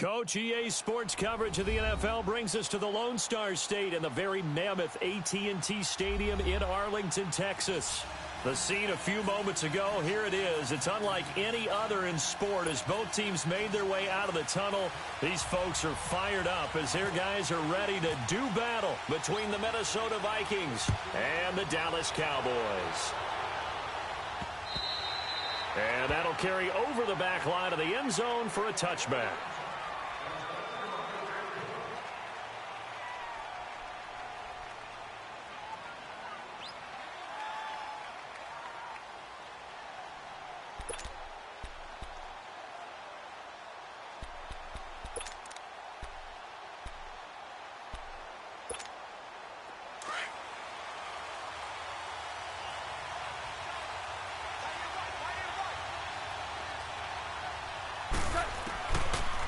Coach, EA Sports coverage of the NFL brings us to the Lone Star State in the very mammoth AT&T Stadium in Arlington, Texas. The scene a few moments ago, here it is. It's unlike any other in sport as both teams made their way out of the tunnel. These folks are fired up as their guys are ready to do battle between the Minnesota Vikings and the Dallas Cowboys. And that'll carry over the back line of the end zone for a touchback.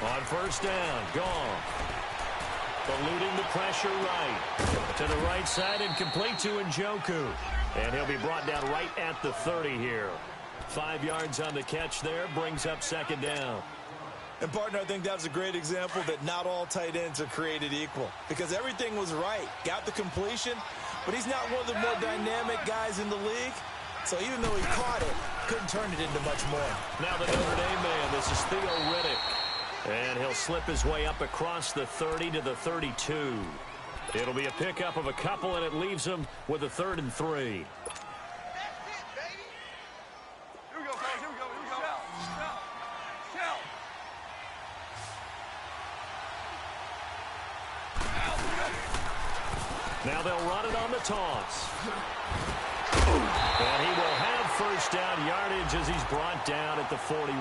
On first down, gone. Eluding the pressure right. To the right side and complete to Njoku. And he'll be brought down right at the 30 here. 5 yards on the catch there, brings up second down. And, partner, I think that was a great example that not all tight ends are created equal. Because everything was right. Got the completion, but he's not one of the more dynamic guys in the league. So even though he caught it, couldn't turn it into much more. Now the Notre Dame man, this is Theo Riddick. And he'll slip his way up across the 30 to the 32. It'll be a pickup of a couple, and it leaves him with a 3rd and 3. Now they'll run it on the toss. And he will have first down yardage as he's brought down at the 41.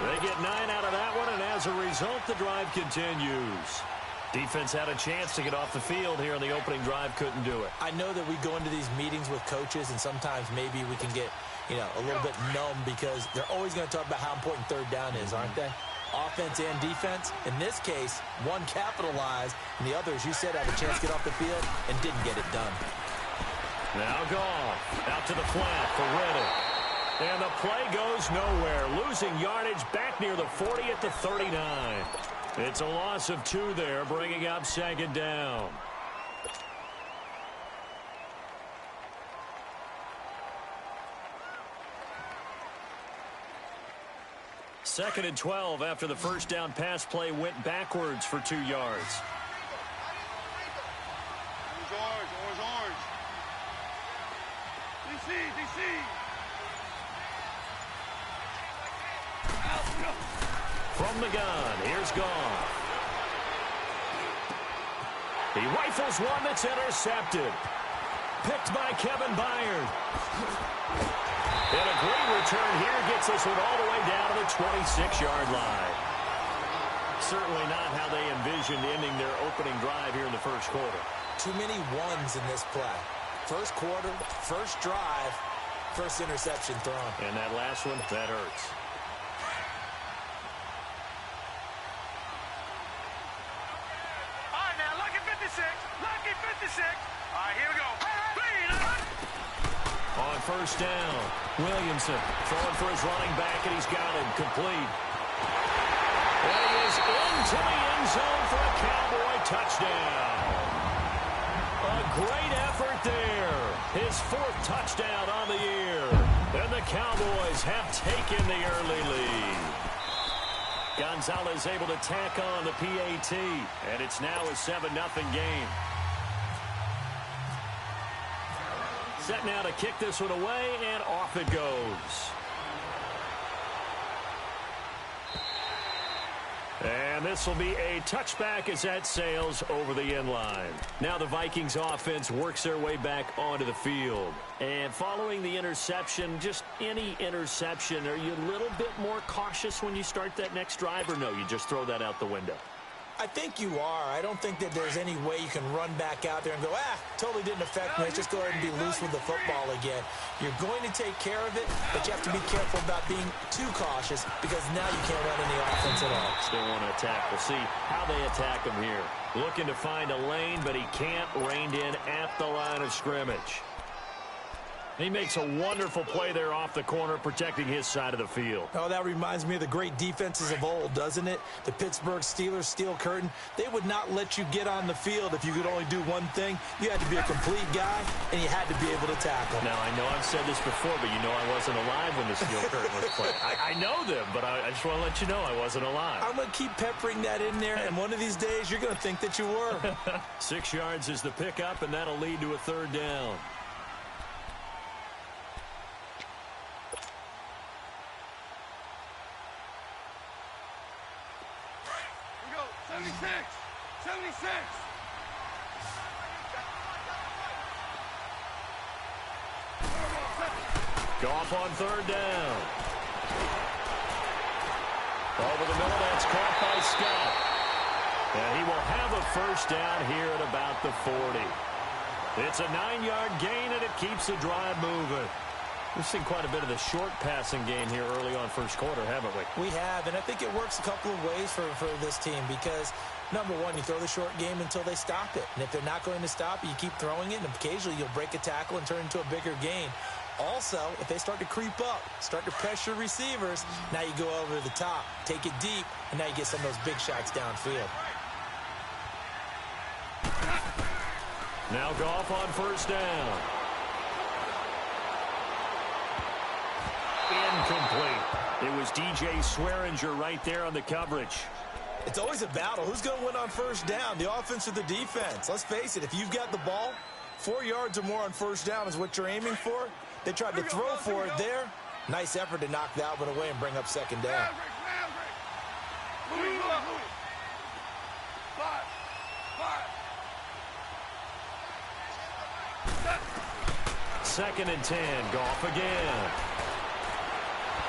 They get 9 out of that one, and as a result, the drive continues. Defense had a chance to get off the field here on the opening drive, couldn't do it. I know that we go into these meetings with coaches, and sometimes maybe we can get, a little bit numb because they're always going to talk about how important third down is, aren't they? Offense and defense. In this case, one capitalized, and the other, as you said, had a chance to get off the field and didn't get it done. Now Goff out to the flat for Riddick. And the play goes nowhere, losing yardage back near the 40 at the 39. It's a loss of 2 there, bringing up second down. Second and 12 after the first down pass play went backwards for 2 yards. Orange. DC. From the gun, here's Goff. He rifles one that's intercepted. Picked by Kevin Byard. And a great return here gets this one all the way down to the 26-yard line. Certainly not how they envisioned ending their opening drive here in the first quarter. Too many ones in this play. First quarter, first drive, first interception thrown. And that last one, that hurts. Lucky 56. All right, here we go. On first down, Williamson throwing for his running back, and he's got it complete. And he is into the end zone for a Cowboy touchdown. A great effort there. His 4th touchdown on the year. And the Cowboys have taken the early lead. Gonzalez able to tack on the PAT, and it's now a 7-0 game. Set now to kick this one away, and off it goes. And this will be a touchback as that sails over the end line. Now the Vikings offense works their way back onto the field. And following the interception, just any interception, are you a little bit more cautious when you start that next drive, or no, you just throw that out the window? I think you are. I don't think that there's any way you can run back out there and go, totally didn't affect me. Let's just go ahead and be loose with the football again. You're going to take care of it, but you have to be careful about being too cautious because now you can't run any offense at all. Still want to attack. We'll see how they attack him here. Looking to find a lane, but he can't. Reined in at the line of scrimmage. He makes a wonderful play there off the corner, protecting his side of the field. Oh, that reminds me of the great defenses of old, doesn't it? The Pittsburgh Steelers steel curtain. They would not let you get on the field if you could only do one thing. You had to be a complete guy, and you had to be able to tackle. Now, I know I've said this before, but you know I wasn't alive when the steel curtain was played. I know them, but I just want to let you know I wasn't alive. I'm going to keep peppering that in there, and one of these days you're going to think that you were. 6 yards is the pickup, and that'll lead to a third down. We go, 76! 76! Goff on third down. Over the middle, that's caught by Scott. And he will have a first down here at about the 40. It's a 9-yard gain, and it keeps the drive moving. We've seen quite a bit of the short passing game here early on first quarter, haven't we? We have, and I think it works a couple of ways for this team because, number one, you throw the short game until they stop it. And if they're not going to stop it, you keep throwing it, and occasionally you'll break a tackle and turn it into a bigger gain. Also, if they start to creep up, start to pressure receivers, now you go over to the top, take it deep, and now you get some of those big shots downfield. Now Goff on first down. Incomplete. It was DJ Swearinger right there on the coverage. It's always a battle. Who's going to win on first down, the offense or the defense? Let's face it, if you've got the ball, 4 yards or more on first down is what you're aiming for. They tried to throw for it there. Nice effort to knock that one away and bring up second down. Second and 10. Goff again.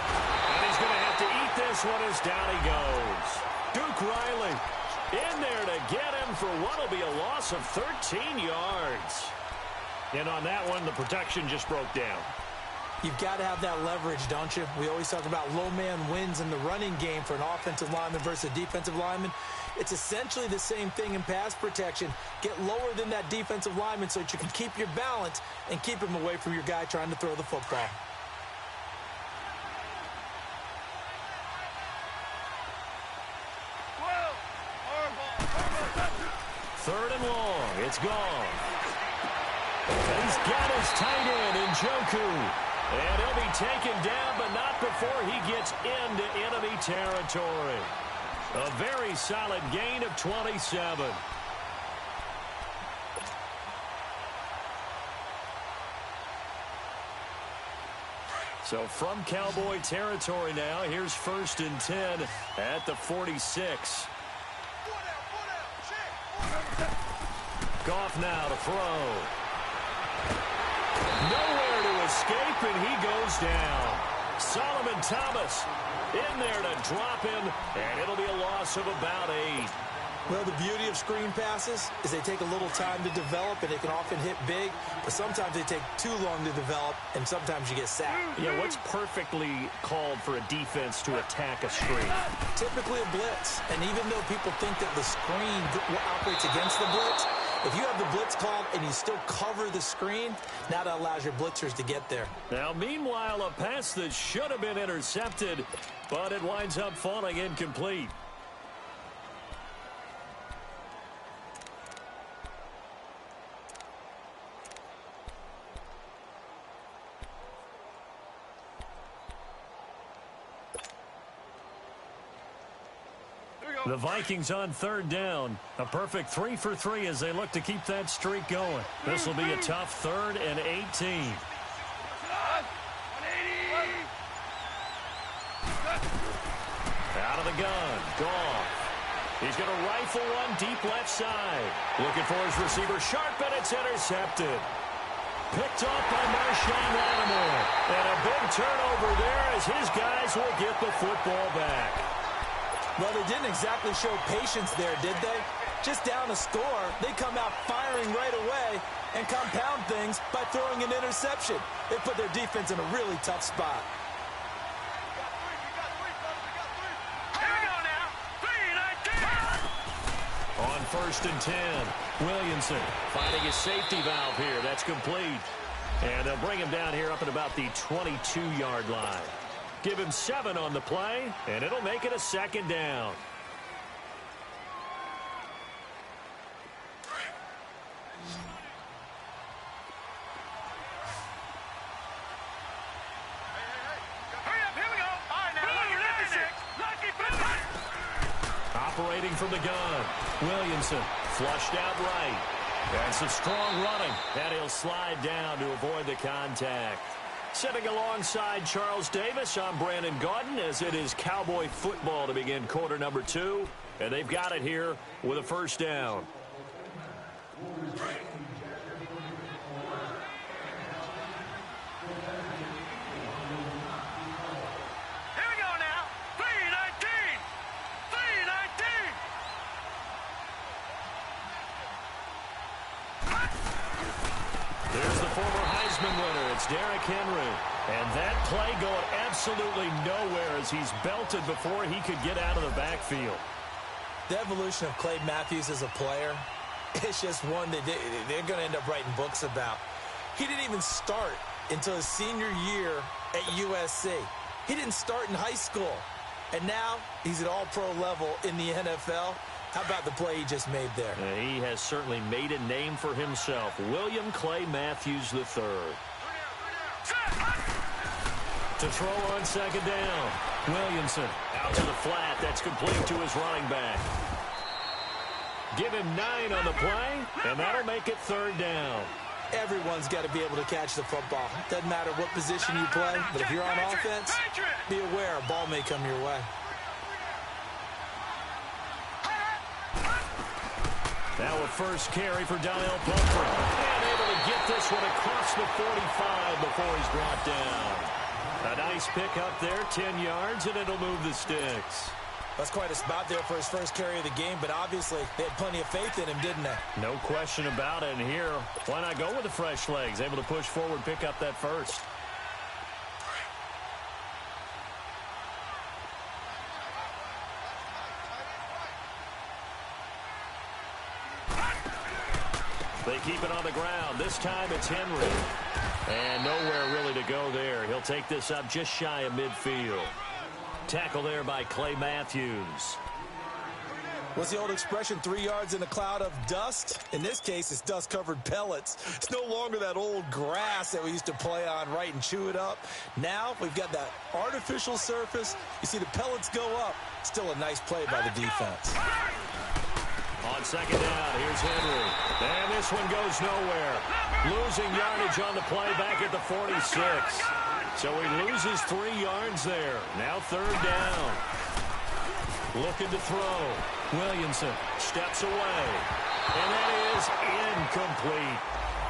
And he's going to have to eat this one as down he goes. Duke Riley in there to get him for what will be a loss of 13 yards. And on that one, the protection just broke down. You've got to have that leverage, don't you? We always talk about low man wins in the running game for an offensive lineman versus a defensive lineman. It's essentially the same thing in pass protection. Get lower than that defensive lineman so that you can keep your balance and keep him away from your guy trying to throw the football. Third and long. It's gone. And he's got his tight end in Njoku. And he'll be taken down, but not before he gets into enemy territory. A very solid gain of 27. So from Cowboy territory now, here's first and 10 at the 46. Goff now to throw. Nowhere to escape, and he goes down. Solomon Thomas in there to drop him, and it'll be a loss of about 8. Well, the beauty of screen passes is they take a little time to develop, and they can often hit big, but sometimes they take too long to develop, and sometimes you get sacked. Yeah, what's perfectly called for a defense to attack a screen? Typically a blitz, and even though people think that the screen operates against the blitz, if you have the blitz called and you still cover the screen, now that allows your blitzers to get there. Now, meanwhile, a pass that should have been intercepted, but it winds up falling incomplete. The Vikings on third down. A perfect 3 for 3 as they look to keep that streak going. This will be a tough 3rd and 18. Out of the gun. Goff. He's going to rifle one deep left side. Looking for his receiver sharp, and it's intercepted. Picked off by Marshawn Lattimore. And a big turnover there as his guys will get the football back. Well, they didn't exactly show patience there, did they? Just down a score, they come out firing right away and compound things by throwing an interception. They put their defense in a really tough spot. Here we go now. 3-19. On first and 10, Williamson finding his safety valve here. That's complete. And they'll bring him down here up at about the 22-yard line. Give him 7 on the play, and it'll make it a second down. Operating from the gun, Williamson flushed out right. And some strong running, and he'll slide down to avoid the contact. Sitting alongside Charles Davis, I'm Brandon Gaudin, as it is Cowboy football to begin quarter number 2. And they've got it here with a first down. It's Derrick Henry. And that play going absolutely nowhere as he's belted before he could get out of the backfield. The evolution of Clay Matthews as a player, it's just one that they're going to end up writing books about. He didn't even start until his senior year at USC. He didn't start in high school. And now he's at all-pro level in the NFL. How about the play he just made there? He has certainly made a name for himself. William Clay Matthews III. To throw on second down. Williamson out to the flat. That's complete to his running back. Give him 9 on the play, and that'll make it third down. Everyone's got to be able to catch the football. Doesn't matter what position you play, but if you're on offense, be aware a ball may come your way. Now a first carry for Donnell Pumphrey. And able to get this one across the 45 before he's brought down. A nice pick up there, 10 yards, and it'll move the sticks. That's quite a spot there for his first carry of the game, but obviously they had plenty of faith in him, didn't they? No question about it. And here, why not go with the fresh legs? Able to push forward, pick up that first. They keep it on the ground. This time it's Henry. And nowhere really to go there. He'll take this up just shy of midfield. Tackle there by Clay Matthews. What's the old expression, 3 yards in a cloud of dust? In this case, it's dust-covered pellets. It's no longer that old grass that we used to play on, right, and chew it up. Now we've got that artificial surface. You see the pellets go up. Still a nice play by the defense. On second down, here's Henry. And this one goes nowhere. Losing yardage on the play back at the 46. So he loses 3 yards there. Now third down. Looking to throw. Williamson steps away. And that is incomplete.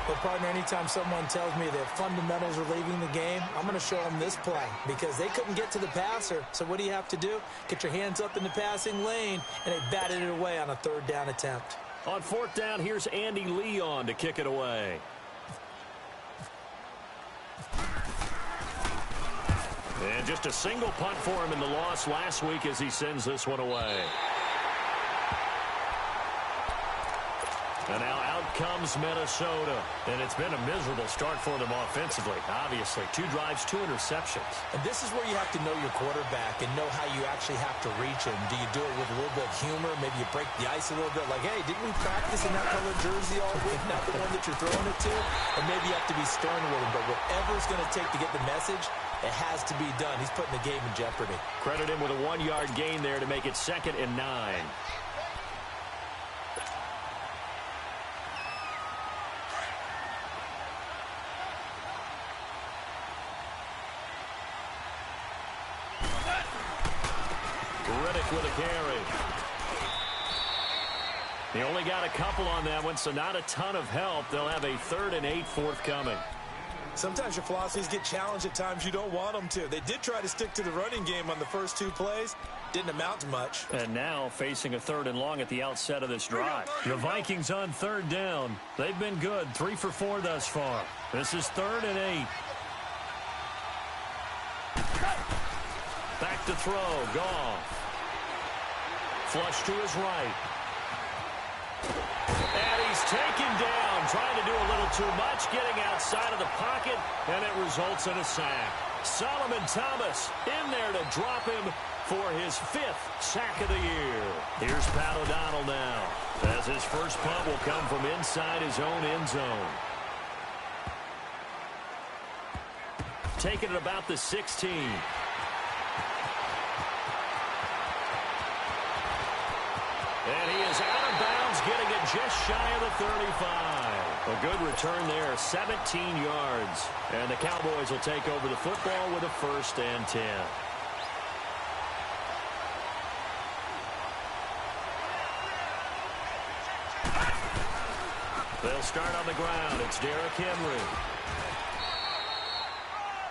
Well, partner, anytime someone tells me that fundamentals are leaving the game, I'm going to show them this play because they couldn't get to the passer. So what do you have to do? Get your hands up in the passing lane, and they batted it away on a third down attempt. On fourth down, here's Andy Leon to kick it away. And just a single punt for him in the loss last week as he sends this one away. And now out comes Minnesota. And it's been a miserable start for them offensively, obviously. 2 drives, 2 interceptions. And this is where you have to know your quarterback and know how you actually have to reach him. Do you do it with a little bit of humor? Maybe you break the ice a little bit. Like, hey, didn't we practice in that colored jersey all week? Not the one that you're throwing it to? And maybe you have to be stern with him. But whatever it's going to take to get the message, it has to be done. He's putting the game in jeopardy. Credit him with a 1-yard gain there to make it 2nd and 9. With a carry. They only got a couple on that one, so not a ton of help. They'll have a 3rd and 8 forthcoming. Sometimes your philosophies get challenged at times you don't want them to. They did try to stick to the running game on the first 2 plays. Didn't amount to much. And now facing a 3rd and long at the outset of this drive. The Vikings on 3rd down. They've been good. 3 for 4 thus far. This is 3rd and 8. Back to throw. Goff. Flush to his right. And he taken down, trying to do a little too much, getting outside of the pocket, and it results in a sack. Solomon Thomas in there to drop him for his 5th sack of the year. Here's Pat O'Donnell now, as his first punt will come from inside his own end zone. Taking it about the 16. And he is out of bounds, getting it just shy of the 35. A good return there, 17 yards. And the Cowboys will take over the football with a 1st and 10. They'll start on the ground. It's Derrick Henry.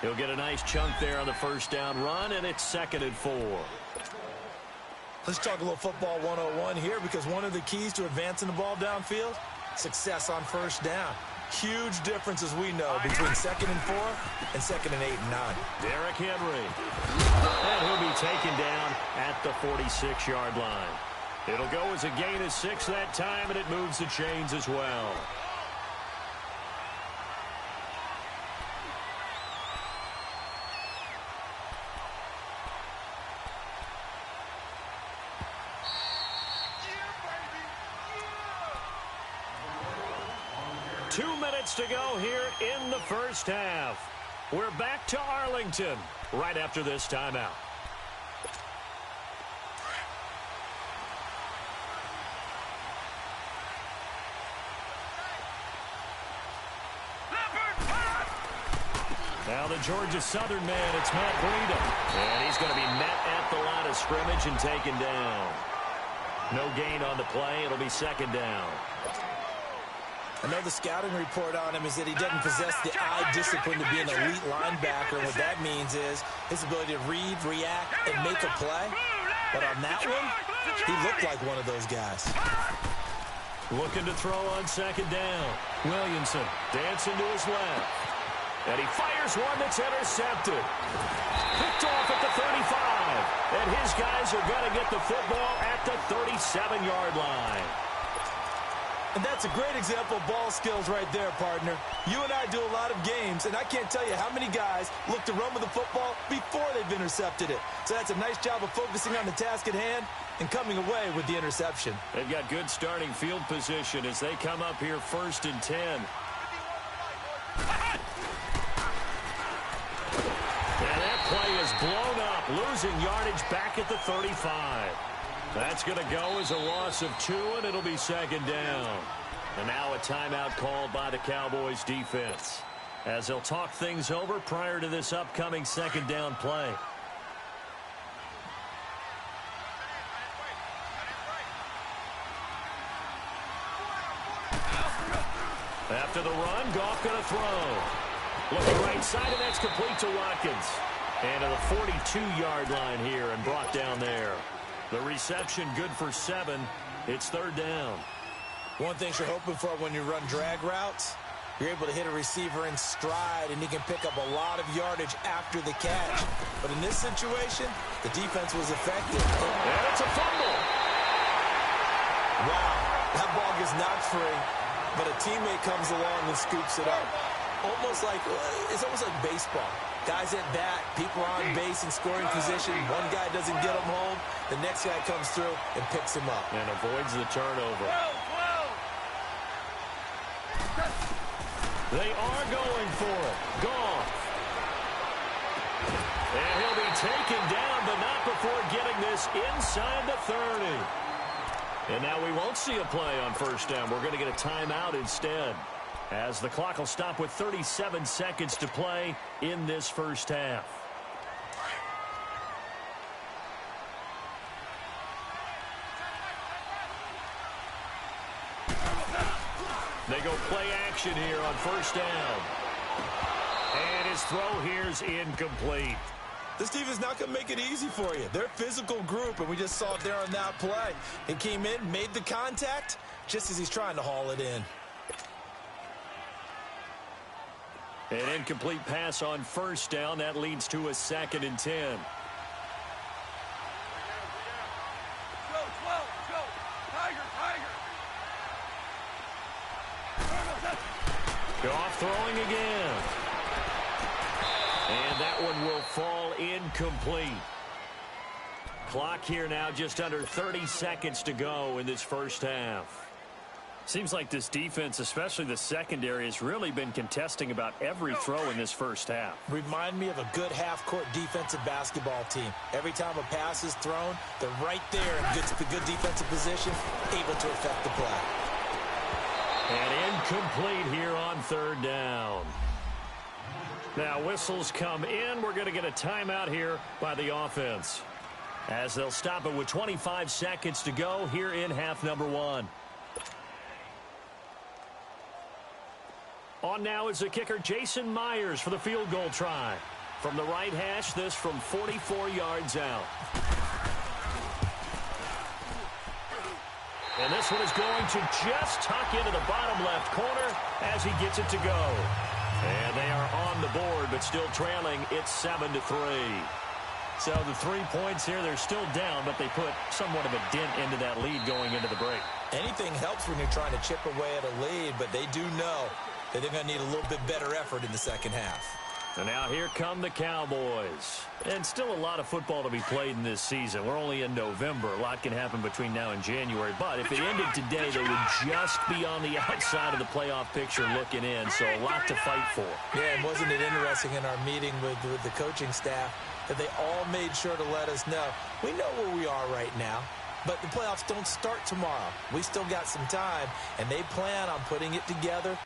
He'll get a nice chunk there on the first down run, and it's 2nd and 4. Let's talk a little football 101 here, because one of the keys to advancing the ball downfield, success on first down. Huge difference, as we know, between 2nd and 4 and 2nd and 8 and 9. Derrick Henry. And he'll be taken down at the 46-yard line. It'll go as a gain of 6 that time, and it moves the chains as well. To go here in the first half. We're back to Arlington right after this timeout. Now the Georgia Southern man, it's Matt Breida. And he's going to be met at the line of scrimmage and taken down. No gain on the play. It'll be 2nd down. I know the scouting report on him is that he doesn't possess the eye discipline to be an elite linebacker. And what that means is his ability to read, react, and make a play. But on that one, he looked like one of those guys. Looking to throw on 2nd down. Williamson dancing to his left. And he fires one that's intercepted. Picked off at the 35. And his guys are going to get the football at the 37-yard line. And that's a great example of ball skills right there, partner. You and I do a lot of games, and I can't tell you how many guys look to run with the football before they've intercepted it. So that's a nice job of focusing on the task at hand and coming away with the interception. They've got good starting field position as they come up here 1st and 10. And that play is blown up, losing yardage back at the 35. That's going to go as a loss of 2, and it'll be 2nd down. And now a timeout called by the Cowboys defense, as they'll talk things over prior to this upcoming 2nd down play. After the run, Goff going to throw. Looking right side, and that's complete to Watkins. And to the 42-yard line here and brought down there. The reception good for 7. It's 3rd down. One thing you're hoping for when you run drag routes, you're able to hit a receiver in stride, and he can pick up a lot of yardage after the catch. But in this situation, the defense was effective. And it's a fumble. Wow, that ball gets knocked free, but a teammate comes along and scoops it up. It's almost like baseball. Guys at bat, people are on base in scoring position. One guy doesn't get him home. The next guy comes through and picks him up. And avoids the turnover. They are going for it. Goff. And he'll be taken down, but not before getting this inside the 30. And now we won't see a play on 1st down. We're going to get a timeout instead, as the clock will stop with 37 seconds to play in this first half. They go play action here on 1st down. And his throw here is incomplete. This defense is not going to make it easy for you. They're a physical group, and we just saw it there on that play. He came in, made the contact, just as he's trying to haul it in. An incomplete pass on 1st down. That leads to a 2nd and 10. Goff throwing again. And that one will fall incomplete. Clock here now just under 30 seconds to go in this first half. Seems like this defense, especially the secondary, has really been contesting about every throw in this first half. Remind me of a good half-court defensive basketball team. Every time a pass is thrown, they're right there in good defensive position, able to affect the play. And incomplete here on third down. Now whistles come in. We're going to get a timeout here by the offense, as they'll stop it with 25 seconds to go here in half number one. On now is the kicker, Jason Myers, for the field goal try. From the right hash, this from 44 yards out. And this one is going to just tuck into the bottom left corner as he gets it to go. And they are on the board, but still trailing. It's 7-3. So the 3 points here, they're still down, but they put somewhat of a dent into that lead going into the break. Anything helps when you're trying to chip away at a lead, but they do know that they're going to need a little bit better effort in the second half. And now here come the Cowboys. And still a lot of football to be played in this season. We're only in November. A lot can happen between now and January. But if it ended today, they would just be on the outside of the playoff picture looking in. So a lot to fight for. Yeah, and wasn't it interesting in our meeting with the coaching staff that they all made sure to let us know, we know where we are right now, but the playoffs don't start tomorrow. We still got some time, and they plan on putting it together